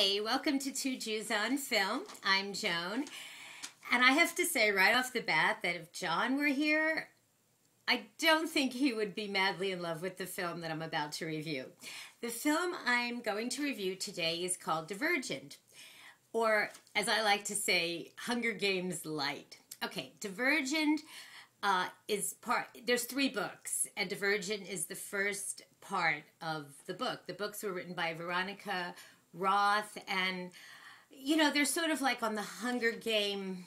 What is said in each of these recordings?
Hi, welcome to Two Jews on Film. I'm Joan, and I have to say right off the bat that if John were here, I don't think he would be madly in love with the film that I'm about to review. The film I'm going to review today is called Divergent, or as I like to say, Hunger Games Light. Okay, Divergent there's 3 books, and Divergent is the first part of the book. The books were written by Veronica Roth, and they're sort of like on the Hunger Game,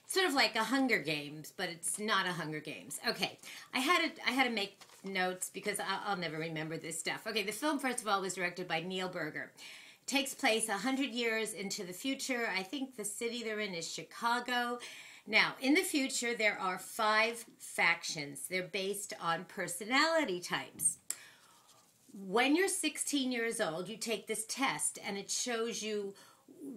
sort of like a Hunger Games, but it's not a Hunger Games. Okay, I had to make notes because I'll never remember this stuff. Okay, the film, first of all, was directed by Neil Berger. It takes place 100 years into the future. I think the city they're in is Chicago. Now, in the future, there are 5 factions. They're based on personality types. When you're 16 years old, you take this test, and it shows you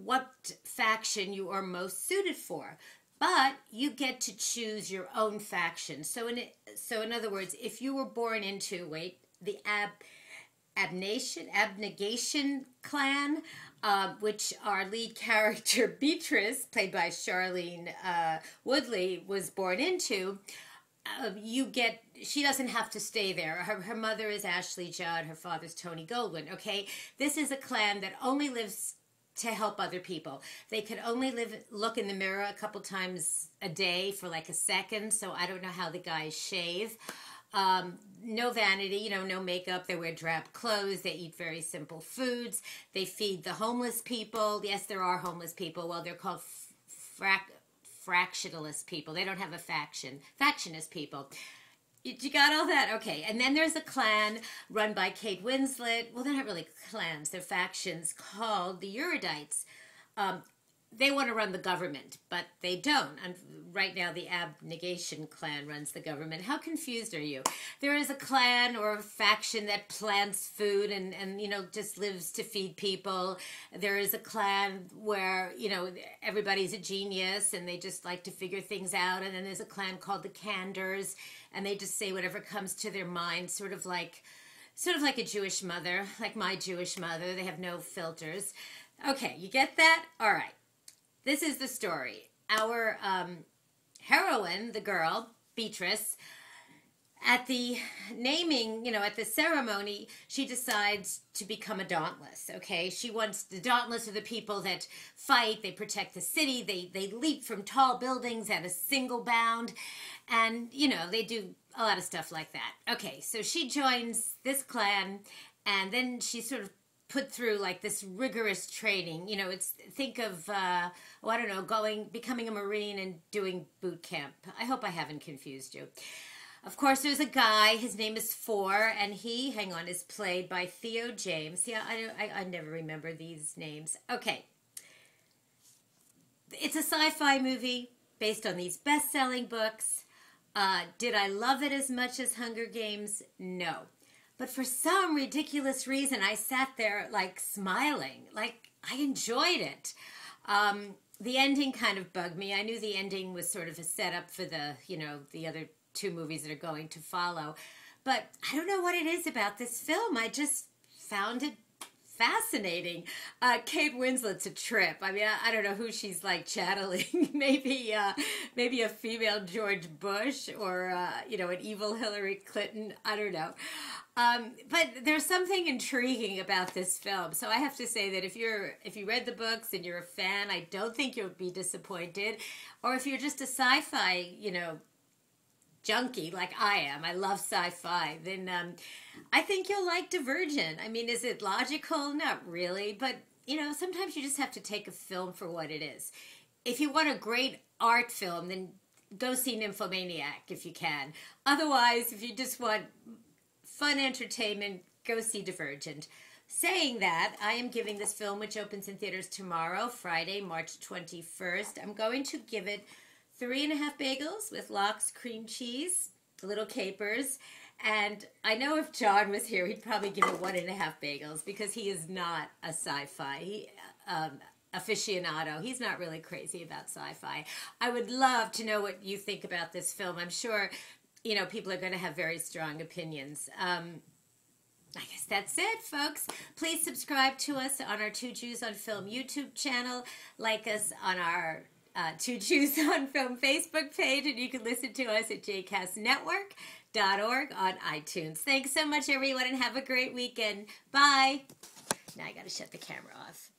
what faction you are most suited for. But you get to choose your own faction. So in other words, if you were born into, the Abnegation clan, which our lead character, Beatrice, played by Charlene Woodley, was born into, she doesn't have to stay there. Her mother is Ashley Judd, her father's Tony Goldwyn, okay? This is a clan that only lives to help other people. They could only look in the mirror a couple times a day for like a second, so I don't know how the guys shave. No vanity, no makeup. They wear drab clothes. They eat very simple foods. They feed the homeless people. Yes, there are homeless people. Well, they're called fractionalist people. They don't have a faction. Factionist people. You got all that? Okay. And then there's a clan run by Kate Winslet. Well, they're not really clans. They're factions called the Erudites. They want to run the government, but they don't. And right now, the Abnegation clan runs the government. How confused are you? There is a clan or a faction that plants food and just lives to feed people. There is a clan where, everybody's a genius and they just like to figure things out. And then there's a clan called the Candors, and they just say whatever comes to their mind, sort of like a Jewish mother, like my Jewish mother. They have no filters. Okay, you get that? All right. This is the story. Our heroine, the girl, Beatrice, at the naming, at the ceremony, she decides to become a Dauntless, okay? The Dauntless are the people that fight, they protect the city, they leap from tall buildings at a single bound, and, they do a lot of stuff like that. Okay, so she joins this clan, and then she sort of put through like this rigorous training. Think of, becoming a Marine and doing boot camp. I hope I haven't confused you. Of course, there's a guy, his name is Four, and he, is played by Theo James. Yeah, I never remember these names. Okay. It's a sci-fi movie based on these best-selling books. Did I love it as much as Hunger Games? No. But for some ridiculous reason, I sat there, smiling. I enjoyed it. The ending kind of bugged me. I knew the ending was sort of a setup for the other 2 movies that are going to follow. But I don't know what it is about this film. I just found it fascinating. Kate Winslet's a trip. I mean, I don't know who she's channeling. maybe a female George Bush or, an evil Hillary Clinton. I don't know. But there's something intriguing about this film. So I have to say that if you read the books and you're a fan, I don't think you'll be disappointed. Or if you're just a sci-fi, junkie like I am, I love sci-fi, then I think you'll like Divergent. I mean, is it logical? Not really. But, sometimes you just have to take a film for what it is. If you want a great art film, then go see Nymphomaniac if you can. Otherwise, if you just want fun entertainment, go see Divergent. Saying that, I am giving this film, which opens in theaters tomorrow, Friday, March 21st, I'm going to give it 3.5 bagels with lox, cream cheese, little capers, and I know if John was here, he'd probably give it 1.5 bagels because he is not a sci-fi aficionado. He's not really crazy about sci-fi. I would love to know what you think about this film. I'm sure people are going to have very strong opinions. I guess that's it, folks. Please subscribe to us on our Two Jews on Film YouTube channel. Like us on our Two Jews on Film Facebook page. And you can listen to us at jcastnetwork.org on iTunes. Thanks so much, everyone, and have a great weekend. Bye. Now I got to shut the camera off.